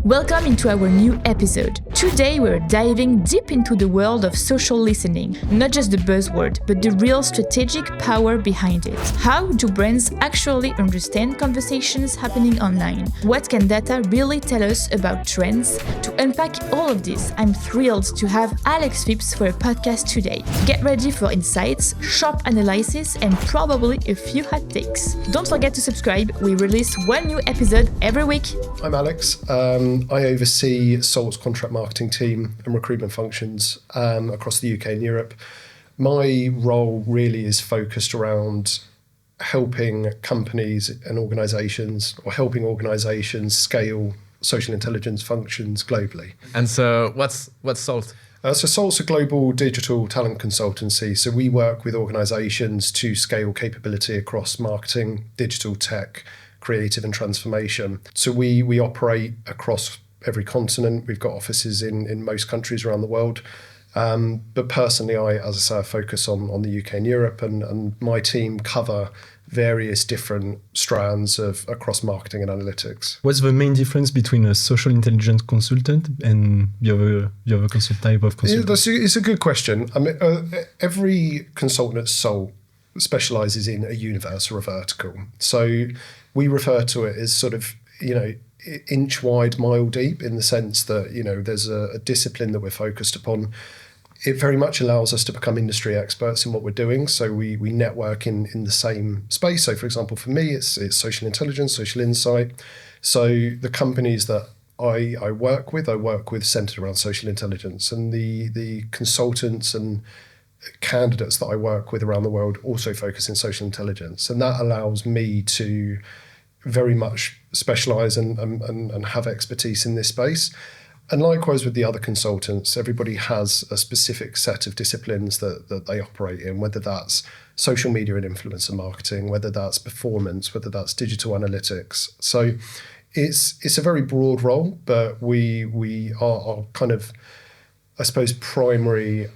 Welcome into our new episode. Today we're diving deep into the world of social listening, not just the buzzword, but the real strategic power behind it. How do brands actually understand conversations happening online? What can data really tell us about trends? To unpack all of this, I'm thrilled to have Alex Phipps for a podcast today. Get ready for insights, sharp analysis, and probably a few hot takes. Don't forget to subscribe. We release one new episode every week. I'm Alex. I oversee Salt's contract marketing team and recruitment functions across the UK and Europe. My role really is focused around helping companies and organisations, or helping organisations scale social intelligence functions globally. And so what's Salt? So Salt's a global digital talent consultancy. So we work with organisations to scale capability across marketing, digital tech, creative and transformation. So we operate across every continent. We've got offices in most countries around the world. But personally, as I say, I focus on the UK and Europe, and my team cover various different strands across marketing and analytics. What's the main difference between a social intelligence consultant and the other type of consultant? It's a good question. I mean, every consultant at Salt specialises in a universe or a vertical. So we refer to it as sort of, inch wide, mile deep, in the sense that, there's a discipline that we're focused upon. It very much allows us to become industry experts in what we're doing. So we network in the same space. So for example, for me, it's social intelligence, social insight. So the companies that I work with centered around social intelligence, and the consultants and candidates that I work with around the world also focus in social intelligence. And that allows me to very much specialise and have expertise in this space. And likewise with the other consultants, everybody has a specific set of disciplines that they operate in, whether that's social media and influencer marketing, whether that's performance, whether that's digital analytics. So it's a very broad role, but we are kind of, I suppose, primary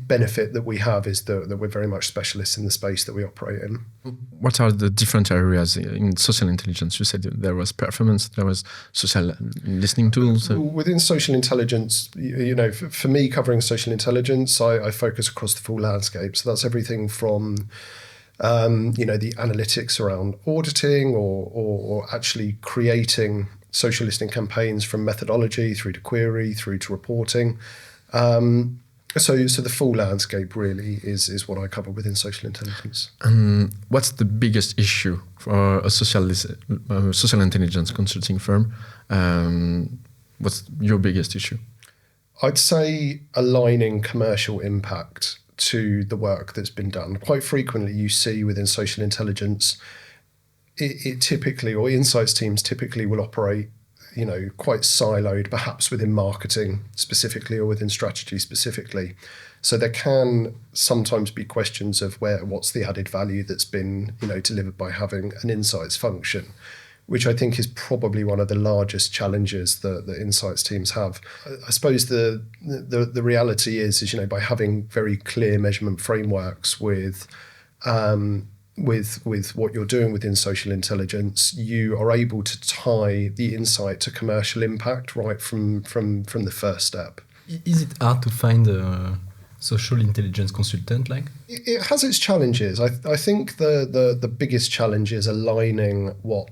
benefit that we have is that we're very much specialists in the space that we operate in. What are the different areas in social intelligence? You said there was performance, there was social listening tools. Within social intelligence, for me, covering social intelligence, I focus across the full landscape. So that's everything from the analytics around auditing or actually creating social listening campaigns, from methodology through to query through to reporting. So the full landscape really is what I cover within social intelligence. What's the biggest issue for a social intelligence consulting firm? What's your biggest issue? I'd say aligning commercial impact to the work that's been done. Quite frequently you see within social intelligence, it typically, or insights teams typically will operate quite siloed, perhaps within marketing specifically or within strategy specifically. So there can sometimes be questions of what's the added value that's been, delivered by having an insights function, which I think is probably one of the largest challenges that insights teams have. I suppose the reality is by having very clear measurement frameworks with what you're doing within social intelligence, you are able to tie the insight to commercial impact right from the first step. Is it hard to find a social intelligence consultant like? It has its challenges. I think the biggest challenge is aligning what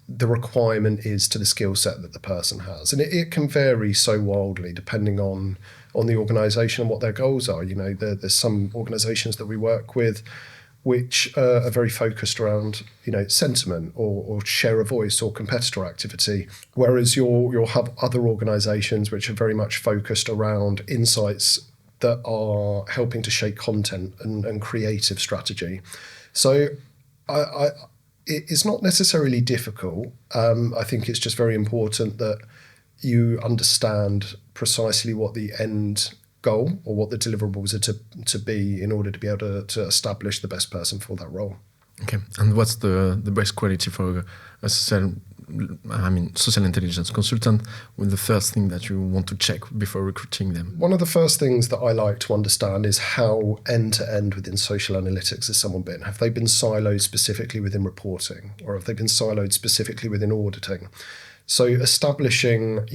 the requirement is to the skill set that the person has. And it can vary so wildly depending on the organisation and what their goals are. There's some organisations that we work with which are very focused around, sentiment or share of voice or competitor activity. Whereas you'll have other organisations which are very much focused around insights that are helping to shape content and creative strategy. So it's not necessarily difficult. I think it's just very important that you understand precisely what the end goal or what the deliverables are to be in order to be able to establish the best person for that role. Okay, and what's the best quality for a social social intelligence consultant, with the first thing that you want to check before recruiting them? One of the first things that I like to understand is how end-to-end within social analytics has someone been. Have they been siloed specifically within reporting, or have they been siloed specifically within auditing? So establishing,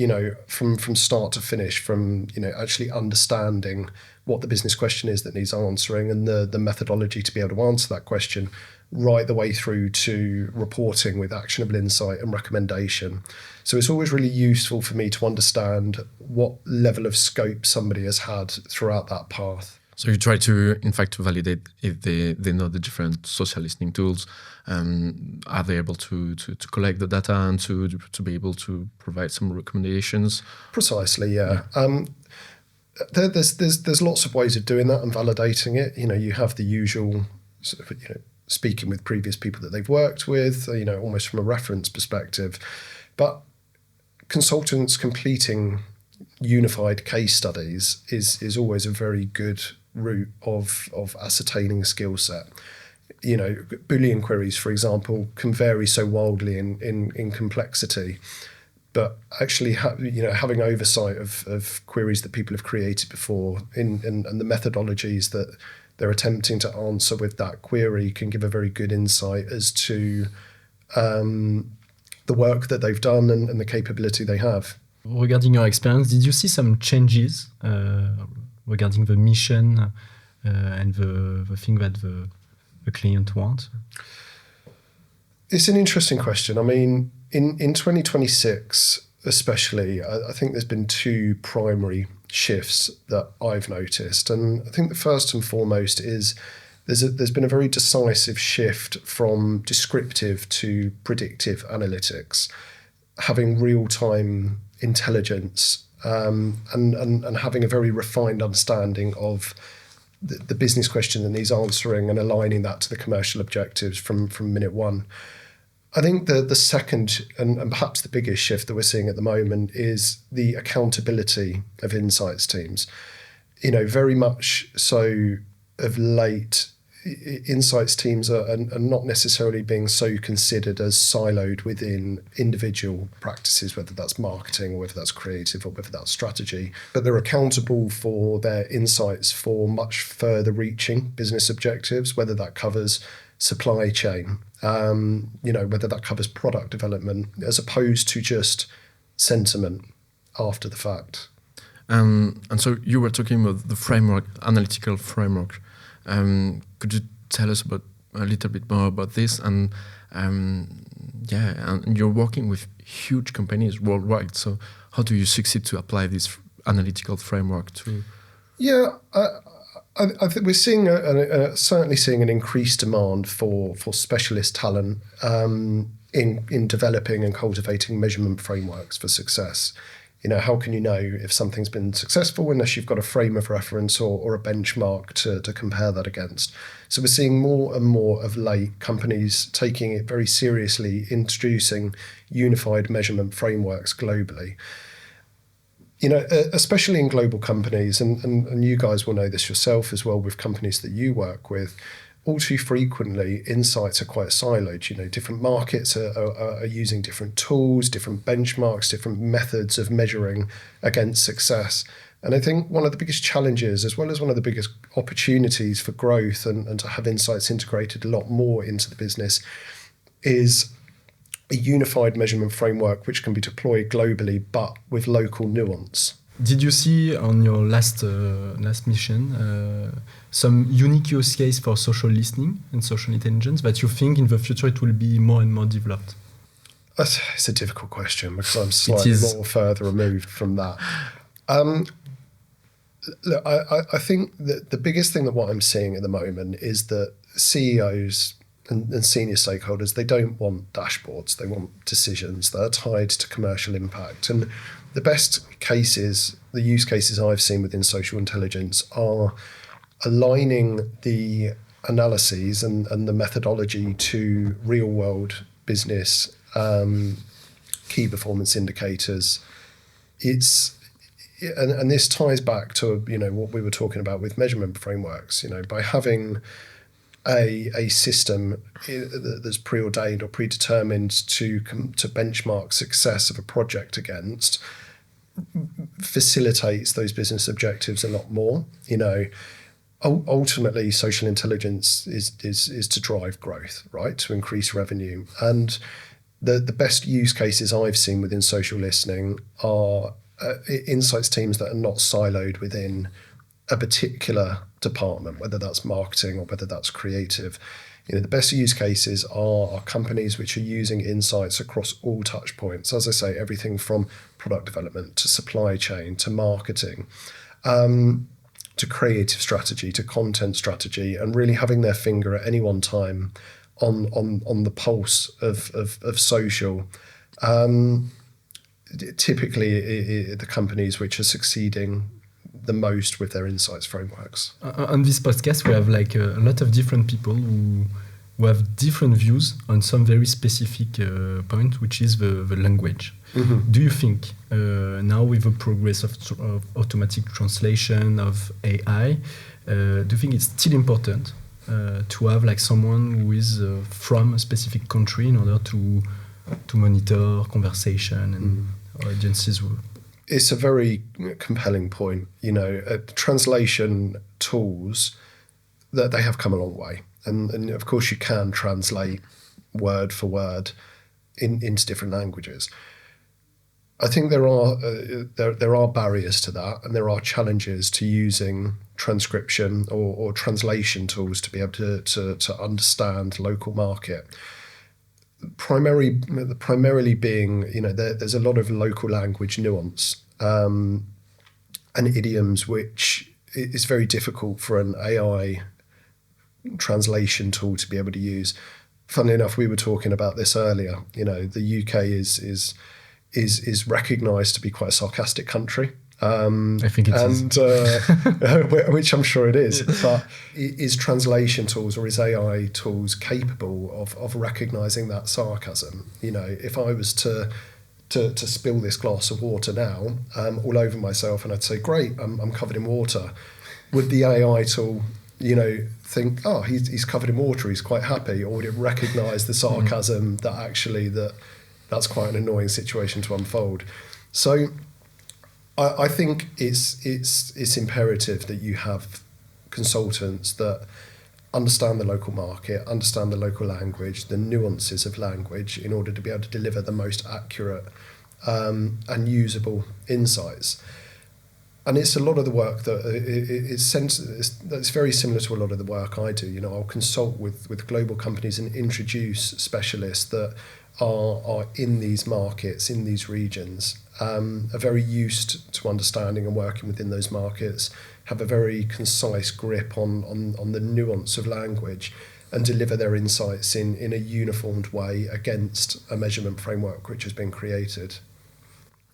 from start to finish, from, actually understanding what the business question is that needs answering and the methodology to be able to answer that question, right the way through to reporting with actionable insight and recommendation. So it's always really useful for me to understand what level of scope somebody has had throughout that path. So you try to, in fact, to validate if they know the different social listening tools. Are they able to collect the data and to be able to provide some recommendations? Precisely, yeah. There's lots of ways of doing that and validating it. You have the usual sort of, speaking with previous people that they've worked with, almost from a reference perspective. But consultants completing unified case studies is always a very good route of ascertaining a skill set. Boolean queries, for example, can vary so wildly in complexity, but actually having oversight of queries that people have created before and the methodologies that they're attempting to answer with that query can give a very good insight as to the work that they've done and the capability they have. Regarding your experience, did you see some changes regarding the mission and the thing that the client wants? It's an interesting question. I mean, in 2026 especially, I think there's been two primary shifts that I've noticed. And I think the first and foremost is there's been a very decisive shift from descriptive to predictive analytics, having real-time intelligence and having a very refined understanding of the business question that needs answering and aligning that to the commercial objectives from minute one. I think the second and perhaps the biggest shift that we're seeing at the moment is the accountability of insights teams. Very much so of late, insights teams are not necessarily being so considered as siloed within individual practices, whether that's marketing or whether that's creative or whether that's strategy, but they're accountable for their insights for much further reaching business objectives, whether that covers supply chain, whether that covers product development, as opposed to just sentiment after the fact. And so you were talking about the framework, analytical framework. Could you tell us a little bit more about this? And and you're working with huge companies worldwide. So how do you succeed to apply this analytical framework to? Yeah, I think we're seeing certainly seeing an increased demand for specialist talent in developing and cultivating measurement frameworks for success. How can you know if something's been successful unless you've got a frame of reference or a benchmark to compare that against? So we're seeing more and more of late companies taking it very seriously, introducing unified measurement frameworks globally. Especially in global companies, and you guys will know this yourself as well with companies that you work with, all too frequently, insights are quite siloed. Different markets are using different tools, different benchmarks, different methods of measuring against success. And I think one of the biggest challenges, as well as one of the biggest opportunities for growth and to have insights integrated a lot more into the business, is a unified measurement framework which can be deployed globally, but with local nuance. Did you see on your last mission some unique use case for social listening and social intelligence that you think in the future it will be more and more developed? It's a difficult question because I'm slightly more further removed from that. Look, I think that the biggest thing that what I'm seeing at the moment is that CEOs and senior stakeholders, they don't want dashboards, they want decisions that are tied to commercial impact. And the best cases, the use cases I've seen within social intelligence are aligning the analyses and the methodology to real world business key performance indicators. And this ties back to what we were talking about with measurement frameworks. By having a system that's preordained or predetermined to benchmark success of a project against facilitates those business objectives a lot more. Ultimately, social intelligence is to drive growth, right? To increase revenue. And the best use cases I've seen within social listening are insights teams that are not siloed within a particular department, whether that's marketing or whether that's creative. The best use cases are companies which are using insights across all touch points. As I say, everything from product development to supply chain to marketing, to creative strategy, to content strategy, and really having their finger at any one time on the pulse of social. Typically, the companies which are succeeding the most with their insights frameworks. On this podcast, we have like a lot of different people who have different views on some very specific point, which is the language. Mm-hmm. Do you think now with the progress of automatic translation, of AI, do you think it's still important to have like someone who is from a specific country in order to monitor conversation and audiences? It's a very compelling point. Translation tools, that they have come a long way. And of course you can translate word for word into different languages. I think there are barriers to that, and there are challenges to using transcription or translation tools to be able to understand local market. Primarily being, there's a lot of local language nuance and idioms which is very difficult for an AI translation tool to be able to use. Funnily enough, we were talking about this earlier. The UK is recognised to be quite a sarcastic country. I think it is. Which I'm sure it is. But is translation tools or is AI tools capable of recognising that sarcasm? If I was to spill this glass of water now all over myself and I'd say, great, I'm covered in water, would the AI tool, think, oh, he's covered in water, he's quite happy, or would it recognise the sarcasm that actually that's quite an annoying situation to unfold? So I think it's imperative that you have consultants that understand the local market, understand the local language, the nuances of language, in order to be able to deliver the most accurate and usable insights. And it's a lot of the work that it's very similar to a lot of the work I do. I'll consult with global companies and introduce specialists that are in these markets, in these regions, are very used to understanding and working within those markets, have a very concise grip on the nuance of language, and deliver their insights in a uniformed way against a measurement framework which has been created.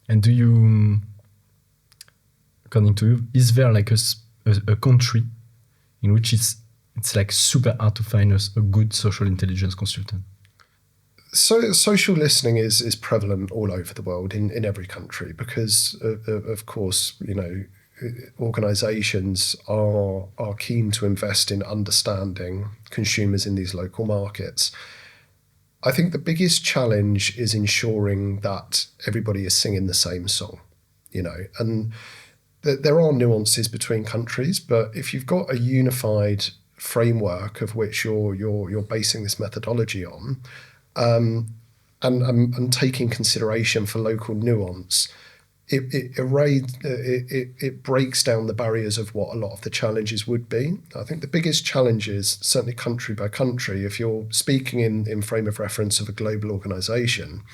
And do you, according to you, is there like a country in which it's like super hard to find a good social intelligence consultant? So social listening is prevalent all over the world in every country because of course organisations are keen to invest in understanding consumers in these local markets. I think the biggest challenge is ensuring that everybody is singing the same song, and there are nuances between countries, but if you've got a unified framework of which you're basing this methodology on, and taking consideration for local nuance, it breaks down the barriers of what a lot of the challenges would be. I think the biggest challenge is certainly country by country. If you're speaking in frame of reference of a global organisation,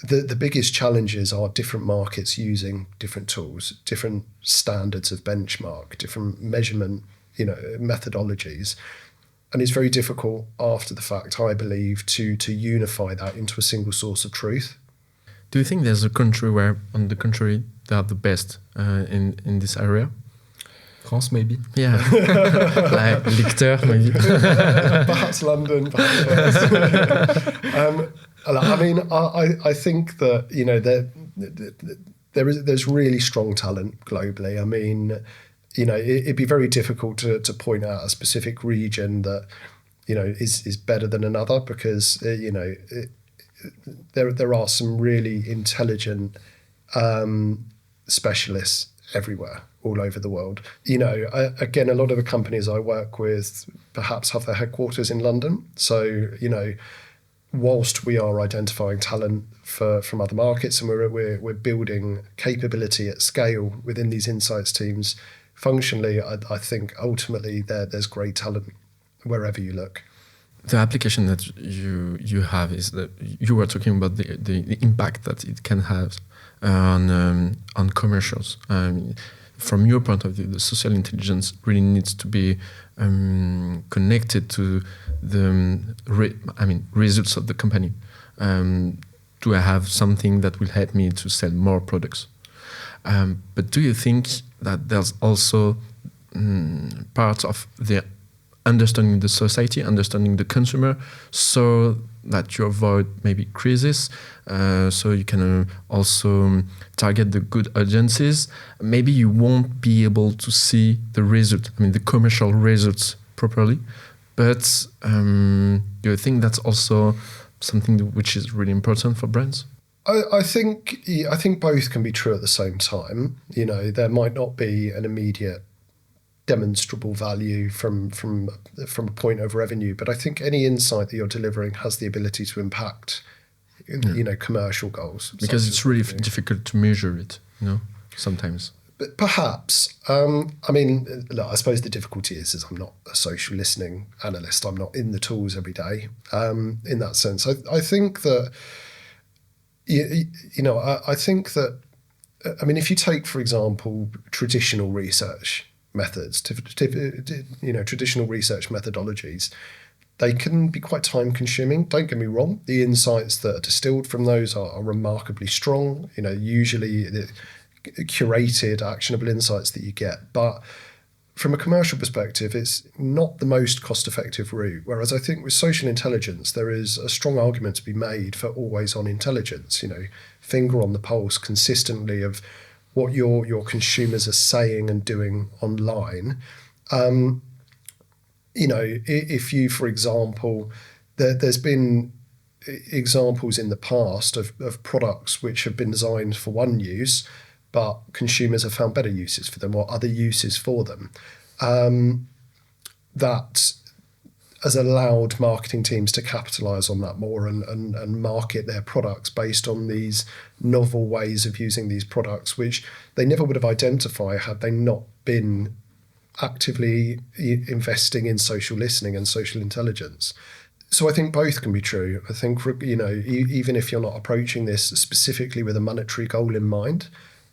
the biggest challenges are different markets using different tools, different standards of benchmark, different measurement, methodologies. And it's very difficult after the fact, I believe, to unify that into a single source of truth. Do you think there's a country where, on the contrary, they are the best in this area? France, maybe. Yeah, like Lichter, maybe. Perhaps London, perhaps. I think that there's really strong talent globally. it'd be very difficult to point out a specific region that, is better than another, because, there are some really intelligent specialists everywhere, all over the world. Again, a lot of the companies I work with perhaps have their headquarters in London. So, whilst we are identifying talent from other markets, and we're building capability at scale within these insights teams, functionally, I think ultimately there's great talent wherever you look. The application that you have is that you were talking about the impact that it can have on commercials. From your point of view, the social intelligence really needs to be connected to the results of the company. Do I have something that will help me to sell more products? But do you think that there's also part of the understanding the society, understanding the consumer, so that you avoid maybe crisis, so you can also target the good audiences? Maybe you won't be able to see the result, the commercial results properly, but do you think that's also something which is really important for brands? I think both can be true at the same time. There might not be an immediate demonstrable value from a point of revenue, but I think any insight that you're delivering has the ability to impact commercial goals, because it's really difficult to measure it sometimes. But perhaps look, I suppose the difficulty is I'm not a social listening analyst. I'm not in the tools every day. In that sense, I think that I think that if you take, for example, traditional research methods, traditional research methodologies, they can be quite time consuming. Don't get me wrong. The insights that are distilled from those are remarkably strong, usually the curated, actionable insights that you get. But from a commercial perspective, it's not the most cost-effective route. Whereas I think with social intelligence, there is a strong argument to be made for always-on intelligence, finger on the pulse consistently of what your consumers are saying and doing online. If you, for example, there's been examples in the past of products which have been designed for one use, but consumers have found better uses for them or other uses for them. That has allowed marketing teams to capitalise on that more and market their products based on these novel ways of using these products, which they never would have identified had they not been actively investing in social listening and social intelligence. So I think both can be true. I think, even if you're not approaching this specifically with a monetary goal in mind,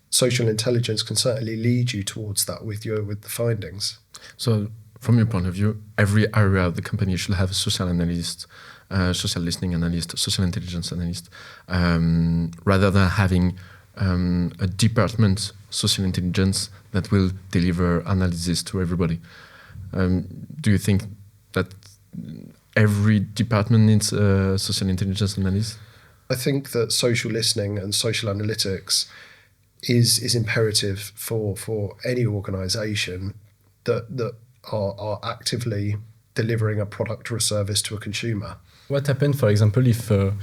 social intelligence can certainly lead you towards that with the findings. So from your point of view, every area of the company should have a social analyst, social listening analyst, social intelligence analyst, rather than having a department, social intelligence, that will deliver analysis to everybody. Do you think that every department needs a social intelligence analyst? I think that social listening and social analytics is imperative for any organisation that are actively delivering a product or a service to a consumer. What happens, for example, if a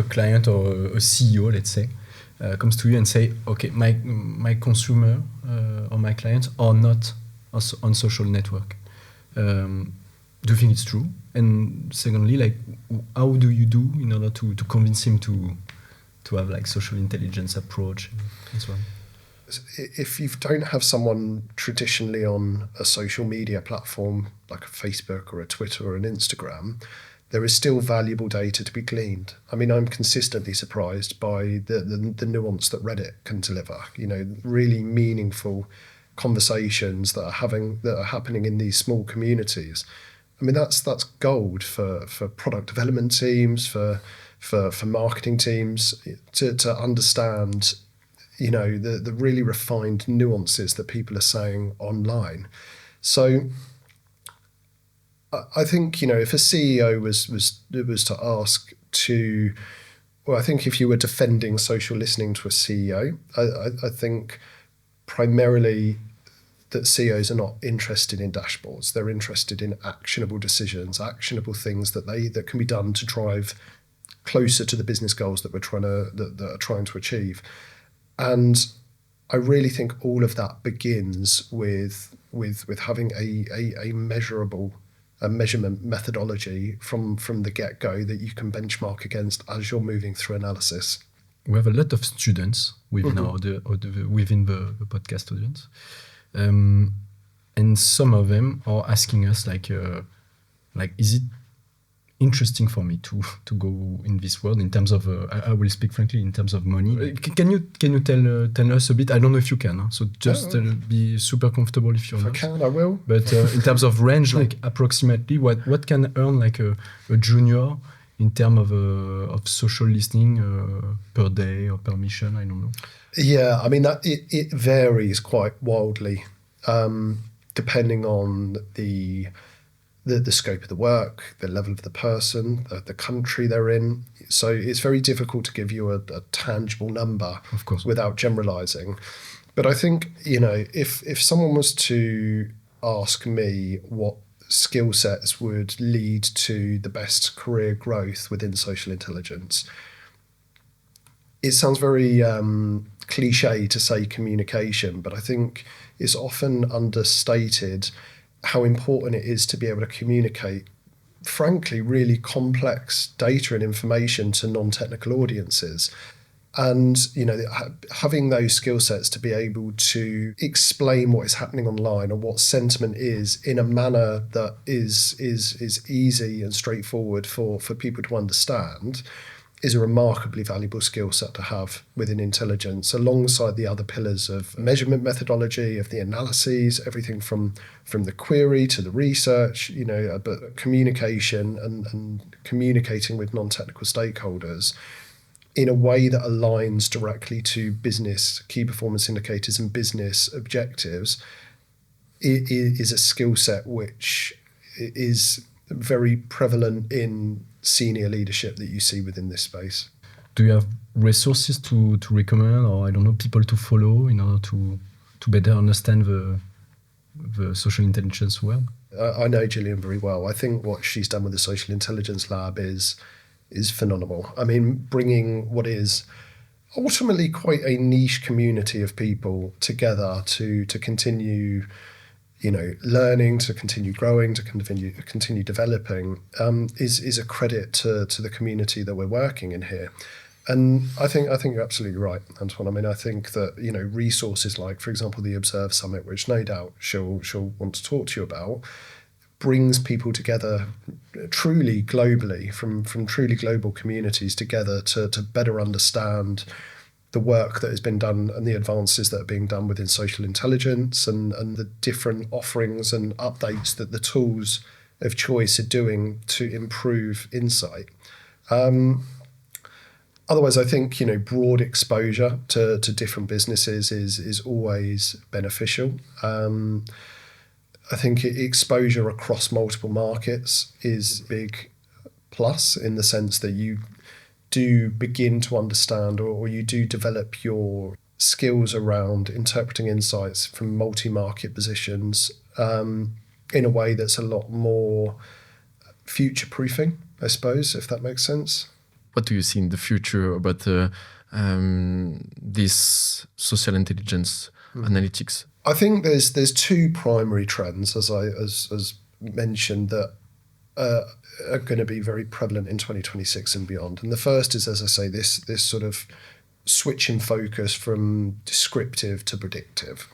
client or a CEO, let's say, comes to you and say, okay, my consumer or my clients are not on social network. Do you think it's true? And secondly, how do you do in order to convince him to have social intelligence approach and so on? If you don't have someone traditionally on a social media platform like a Facebook or a Twitter or an Instagram, there is still valuable data to be gleaned. I'm consistently surprised by the nuance that Reddit can deliver. Really meaningful conversations that are happening in these small communities. That's gold for product development teams, for marketing teams to understand the really refined nuances that people are saying online. So I think, if a CEO was to ask to, I think if you were defending social listening to a CEO, I think primarily that CEOs are not interested in dashboards. They're interested in actionable decisions, actionable things that can be done to drive closer to the business goals that that are trying to achieve. And I really think all of that begins with having a measurable measurement methodology from the get-go that you can benchmark against as you're moving through analysis. We have a lot of students within within the podcast audience, and some of them are asking us like, is it interesting for me to go in this world in terms of I will speak frankly in terms of money. Can you tell us a bit? I don't know if you can. So just be super comfortable if you're not. If I can, I will. But in terms of range, like approximately, what can earn like a junior in terms of social listening per day or per mission? I don't know. Yeah, I mean that it varies quite wildly, depending on the scope of the work, the level of the person, the country they're in. So it's very difficult to give you a tangible number, of course, without generalizing. But I think, if someone was to ask me what skill sets would lead to the best career growth within social intelligence, it sounds very cliche to say communication, but I think it's often understated how important it is to be able to communicate, frankly, really complex data and information to non-technical audiences. And, having those skill sets to be able to explain what is happening online and what sentiment is in a manner that is easy and straightforward for people to understand is a remarkably valuable skill set to have within intelligence, alongside the other pillars of measurement methodology, of the analyses, everything from the query to the research, but communication and communicating with non-technical stakeholders in a way that aligns directly to business key performance indicators and business objectives is a skill set which is very prevalent in senior leadership that you see within this space. Do you have resources to recommend, or I don't know, people to follow in order to better understand the social intelligence world? I know Gillian very well. I think what she's done with the Social Intelligence Lab is phenomenal. I mean, bringing what is ultimately quite a niche community of people together to continue learning, to continue growing, to continue developing, is a credit to the community that we're working in here. And I think you're absolutely right, Antoine. I mean, I think that resources like, for example, the Observe Summit, which no doubt she'll want to talk to you about, brings people together truly globally from truly global communities together to better understand the work that has been done and the advances that are being done within social intelligence and the different offerings and updates that the tools of choice are doing to improve insight. Otherwise, I think broad exposure to different businesses is always beneficial. I think exposure across multiple markets is a big plus, in the sense that you do begin to understand or you do develop your skills around interpreting insights from multi-market positions in a way that's a lot more future-proofing, I suppose, if that makes sense. What do you see in the future about this social intelligence analytics? I think there's two primary trends, as mentioned, that are going to be very prevalent in 2026 and beyond. And the first is, as I say, this sort of switch in focus from descriptive to predictive.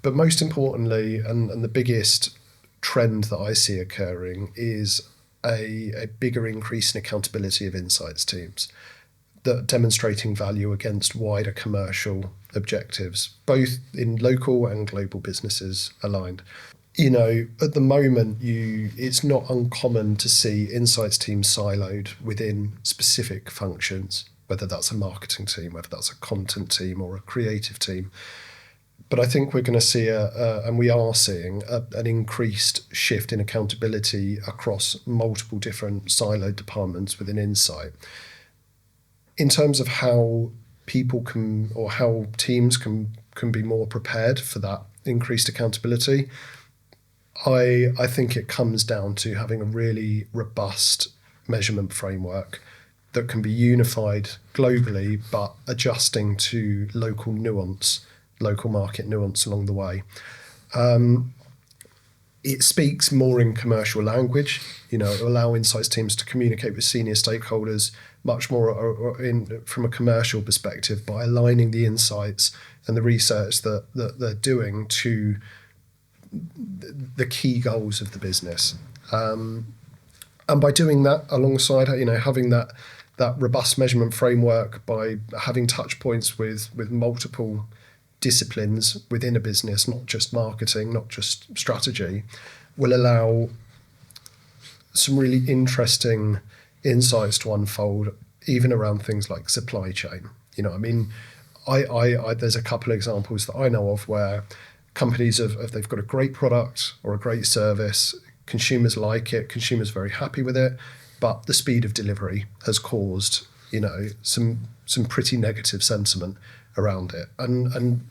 But most importantly, and the biggest trend that I see occurring, is a bigger increase in accountability of insights teams, that demonstrating value against wider commercial objectives, both in local and global businesses aligned. At the moment, it's not uncommon to see insights teams siloed within specific functions, whether that's a marketing team, whether that's a content team or a creative team. But I think we're going to see and we are seeing an increased shift in accountability across multiple different siloed departments within insight. In terms of how people can, or how teams can be more prepared for that increased accountability. I think it comes down to having a really robust measurement framework that can be unified globally, but adjusting to local nuance, local market nuance along the way. It speaks more in commercial language. It will allow insights teams to communicate with senior stakeholders much more from a commercial perspective by aligning the insights and the research that they're doing to the key goals of the business. And by doing that alongside, having that robust measurement framework, by having touch points with multiple disciplines within a business, not just marketing, not just strategy, will allow some really interesting insights to unfold, even around things like supply chain. I there's a couple of examples that I know of where companies they've got a great product or a great service, consumers like it, consumers are very happy with it, but the speed of delivery has caused some pretty negative sentiment around it, and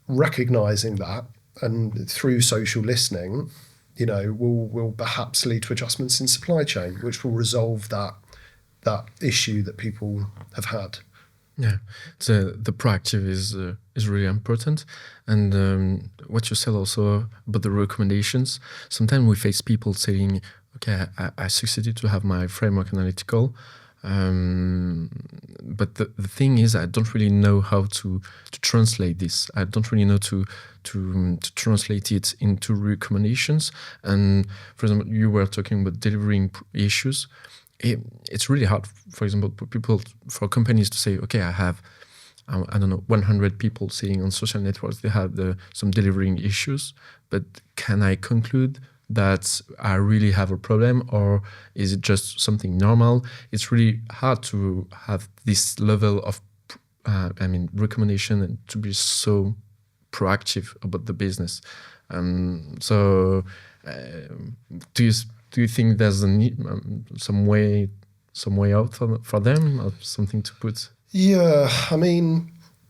recognizing that, and through social listening, will perhaps lead to adjustments in supply chain, which will resolve that issue that people have had. Yeah, so the proactive is really important, and what you said also about the recommendations. Sometimes we face people saying, "Okay, I succeeded to have my framework analytical, but the thing is, I don't really know how to translate this. I don't really know to translate it into recommendations." And for example, you were talking about delivering issues. It's really hard, for example, for companies to say, "Okay, I have, 100 people sitting on social networks. They have some delivering issues, but can I conclude that I really have a problem, or is it just something normal?" It's really hard to have this level of, recommendation, and to be so proactive about the business. So, do you think there's a need, some way out for them, or something to put? Yeah,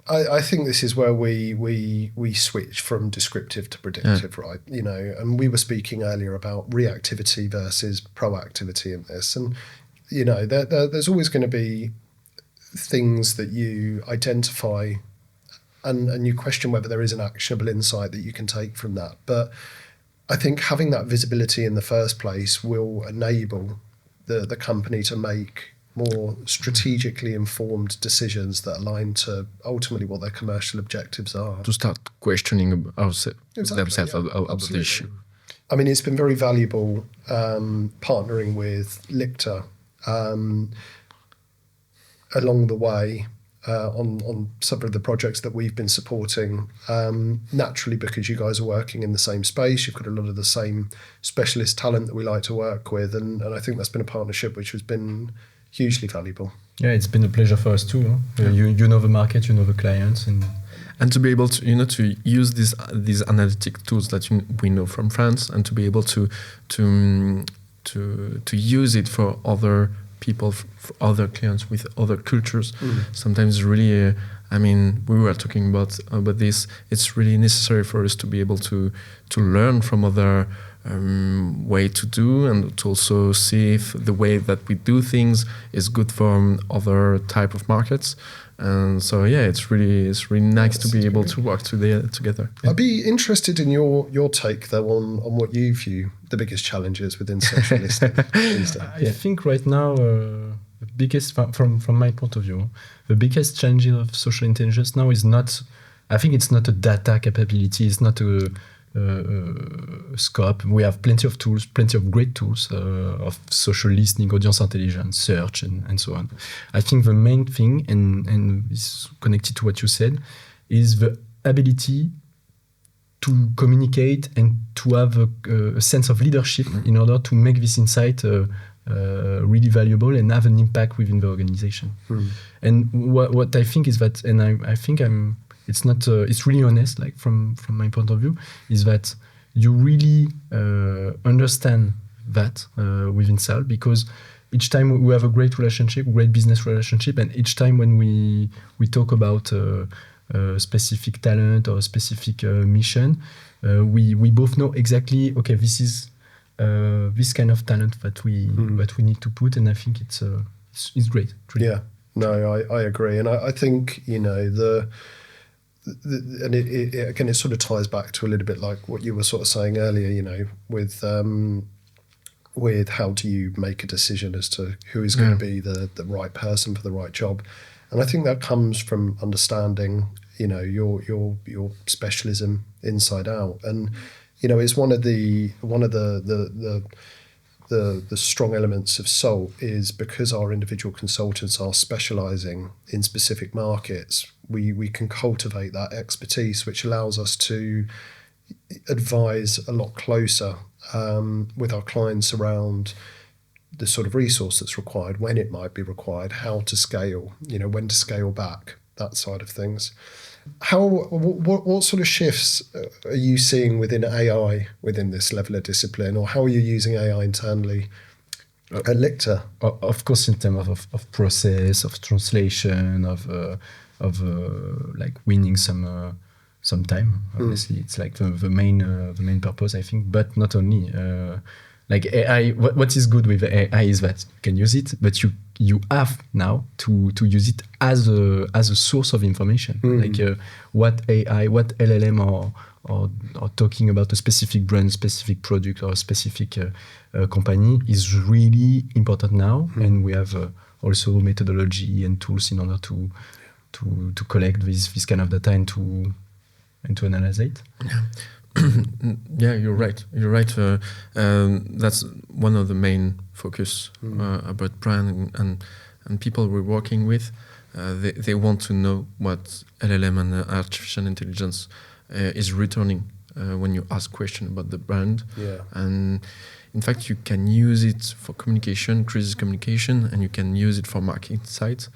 I think this is where we switch from descriptive to predictive, right? And we were speaking earlier about reactivity versus proactivity in this, and there's always going to be things that you identify, and you question whether there is an actionable insight that you can take from that. But I think having that visibility in the first place will enable the company to make more strategically informed decisions that align to ultimately what their commercial objectives are. To start questioning themselves about the issue. It's been very valuable partnering with Lichter along the way on some of the projects that we've been supporting. Naturally, because you guys are working in the same space, you've got a lot of the same specialist talent that we like to work with, and I think that's been a partnership which has been hugely valuable. Yeah, it's been a pleasure for us too. Huh? You know the market, you know the clients, and to be able to to use these analytic tools that we know from France, and to be able to use it for other people, for other clients with other cultures. Sometimes really, we were talking about this. It's really necessary for us to be able to learn from other way to do, and to also see if the way that we do things is good for other type of markets. And so it's really nice to be able to work together. I'd be interested in your take though on what you view the biggest challenges within social listening. I think right now the biggest, from my point of view, the biggest challenge of social intelligence now is not. I think it's not a data capability. It's not a scope. We have plenty of tools, plenty of great tools of social listening, audience intelligence, search, and so on. I think the main thing, and it's connected to what you said, is the ability to communicate and to have a sense of leadership in order to make this insight really valuable and have an impact within the organization. And what I think is that, and I think it's not. It's really honest. Like from my point of view, is that you really understand that within Sal, because each time we have a great relationship, great business relationship, and each time when we talk about specific talent or a specific mission, we both know exactly, okay, this is this kind of talent that we need to put, and I think it's great. Really. Yeah, no, I agree, and I think and it again, it sort of ties back to a little bit like what you were sort of saying earlier, with how do you make a decision as to who is going to be the right person for the right job, and I think that comes from understanding your specialism inside out, and it's one of the strong elements of SALT is because our individual consultants are specialising in specific markets, we can cultivate that expertise, which allows us to advise a lot closer with our clients around the sort of resource that's required, when it might be required, how to scale, when to scale back, that side of things. What sort of shifts are you seeing within AI within this level of discipline, or how are you using AI internally at Lichter? Of course, in terms of process, of translation, of like winning some time. Obviously, it's like the main purpose, I think. But not only like AI. What is good with AI is that you can use it, but you have now to use it as a source of information. Like what AI, what LLM are talking about a specific brand, specific product, or a specific company is really important now, and we have also methodology and tools in order to collect this kind of data and to analyze it. Yeah, you're right. That's one of the main focus about brand and people we're working with. They want to know what LLM and artificial intelligence is returning when you ask question about the brand. Yeah. And in fact, you can use it for communication, crisis communication, and you can use it for market insights.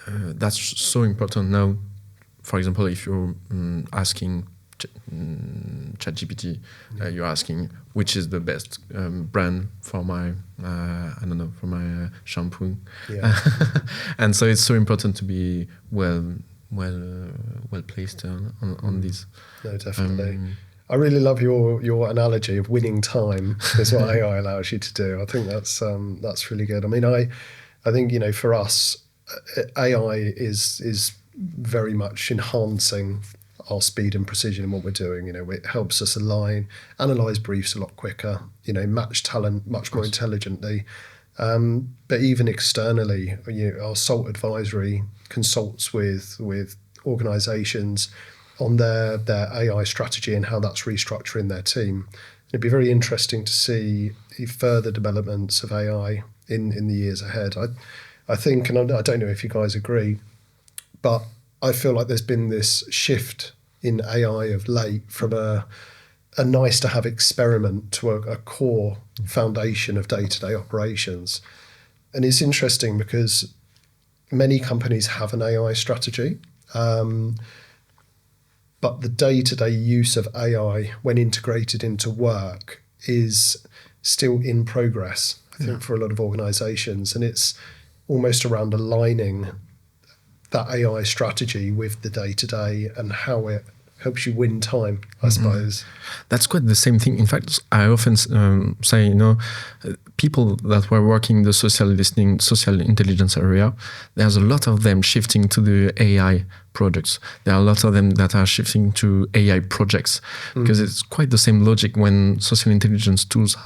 That's so important now. For example, if you're asking ChatGPT, you're asking which is the best brand for my for my shampoo. Yeah. And so it's so important to be well placed on this. No, definitely. I really love your analogy of winning time is what AI allows you to do. I think that's really good. I mean, I think for us, AI is very much enhancing our speed and precision in what we're doing. It helps us analyze briefs a lot quicker, match talent much more intelligently. But even externally, our SALT advisory consults with organizations on their AI strategy and how that's restructuring their team. It'd be very interesting to see further developments of AI in the years ahead. I think, and I don't know if you guys agree, but I feel like there's been this shift in AI of late from a nice to have experiment to a core foundation of day-to-day operations. And it's interesting because many companies have an AI strategy, but the day-to-day use of AI when integrated into work is still in progress, I think, for a lot of organizations. And it's almost around aligning that AI strategy with the day-to-day and how it helps you win time, I suppose. That's quite the same thing. In fact, I often say, people that were working in the social listening, social intelligence area, there's a lot of them shifting to the AI products. There are a lot of them that are shifting to AI projects because it's quite the same logic. When social intelligence tools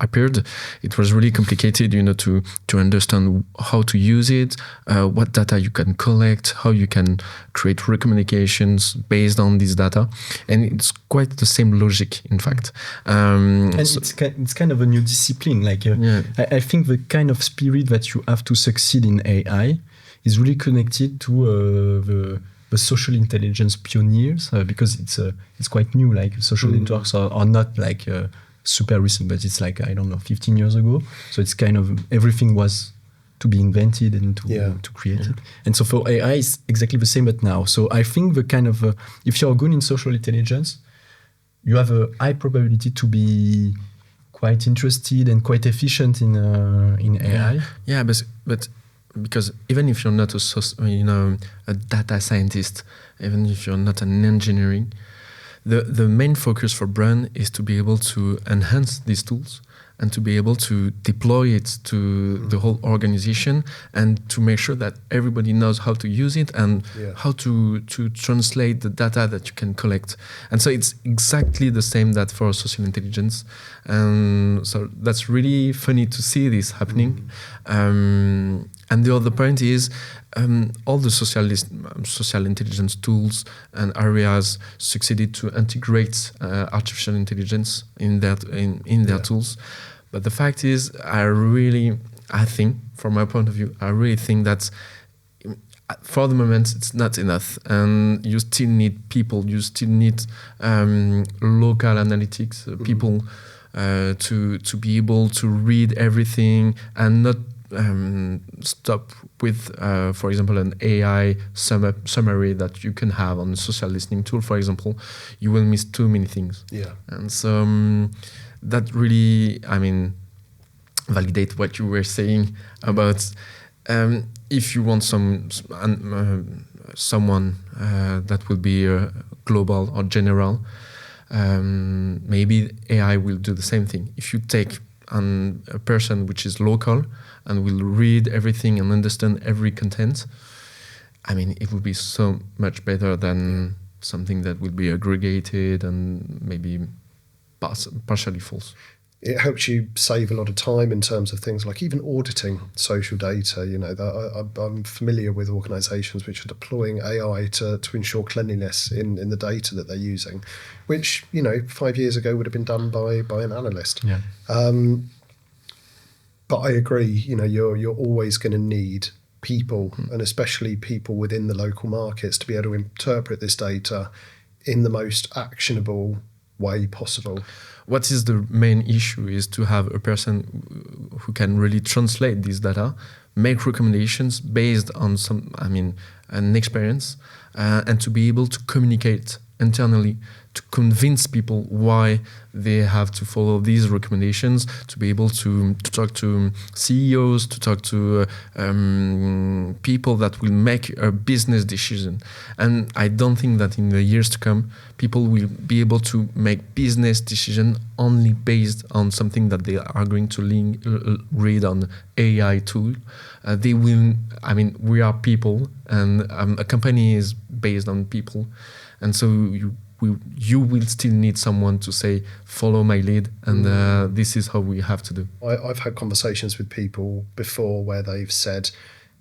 appeared, it was really complicated, to understand how to use it, what data you can collect, how you can create recommendations based on this data, and it's quite the same logic, in fact. And it's kind of a new discipline. I think the kind of spirit that you have to succeed in AI is really connected to the social intelligence pioneers, because it's quite new. Like social networks are not like super recent, but it's like, I don't know, 15 years ago. So it's kind of everything was to be invented and to create it. And so for AI, it's exactly the same, but now. So I think the kind of if you're good in social intelligence, you have a high probability to be quite interested and quite efficient in AI. Yeah, but because even if you're not a data scientist, even if you're not an engineering, the main focus for brand is to be able to enhance these tools and to be able to deploy it to the whole organization and to make sure that everybody knows how to use it and how to translate the data that you can collect. And so it's exactly the same that for social intelligence. And so that's really funny to see this happening. And the other point is all the social intelligence tools and areas succeeded to integrate artificial intelligence in their tools. But the fact is, I think, from my point of view, I really think that for the moment it's not enough, and you still need people. You still need local analytics people to be able to read everything and not stop with, for example, an AI summary that you can have on a social listening tool, for example. You will miss too many things. Yeah. And so that really, validate what you were saying about if you want someone that will be global or general, maybe AI will do the same thing. If you take a person which is local and will read everything and understand every content, it would be so much better than something that will be aggregated and maybe partially false. It helps you save a lot of time in terms of things like even auditing social data. I'm familiar with organisations which are deploying AI to ensure cleanliness in the data that they're using, which 5 years ago would have been done by an analyst. Yeah. But I agree. You're always going to need people, and especially people within the local markets, to be able to interpret this data in the most actionable way possible. What is the main issue is to have a person who can really translate this data, make recommendations based on an experience, and to be able to communicate internally to convince people why they have to follow these recommendations, to be able to talk to CEOs, to talk to people that will make a business decision. And I don't think that in the years to come, people will be able to make business decision only based on something that they are going to read on AI tool. They will, we are people, and a company is based on people. And so you will still need someone to say, follow my lead, and this is how we have to do. I've had conversations with people before where they've said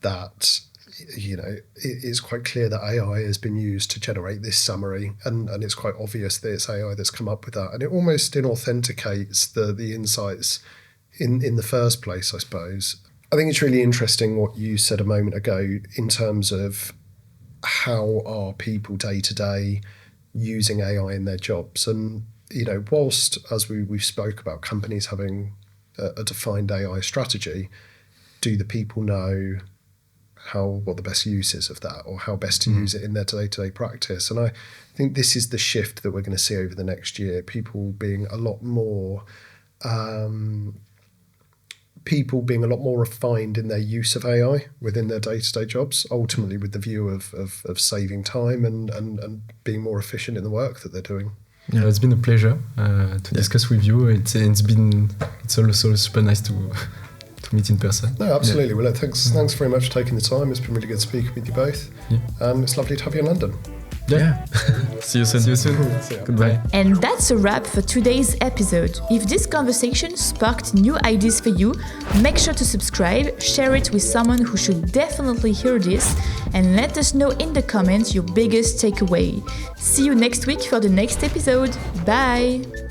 that, it's quite clear that AI has been used to generate this summary, and it's quite obvious that it's AI that's come up with that. And it almost inauthenticates the insights in the first place, I suppose. I think it's really interesting what you said a moment ago in terms of how are people day to day using AI in their jobs. And, whilst, as we've spoke about, companies having a defined AI strategy, do the people know what the best use is of that, or how best to use it in their day-to-day practice? And I think this is the shift that we're going to see over the next year, people being a lot more refined in their use of AI within their day-to-day jobs, ultimately with the view of saving time and being more efficient in the work that they're doing. Yeah, it's been a pleasure to discuss with you. It's also super nice to meet in person. No, absolutely. Yeah. Well, thanks very much for taking the time. It's been really good speaking with you both. Yeah. It's lovely to have you in London. Yeah. See you soon. Goodbye. And that's a wrap for today's episode. If this conversation sparked new ideas for you, make sure to subscribe, share it with someone who should definitely hear this, and let us know in the comments your biggest takeaway. See you next week for the next episode. Bye!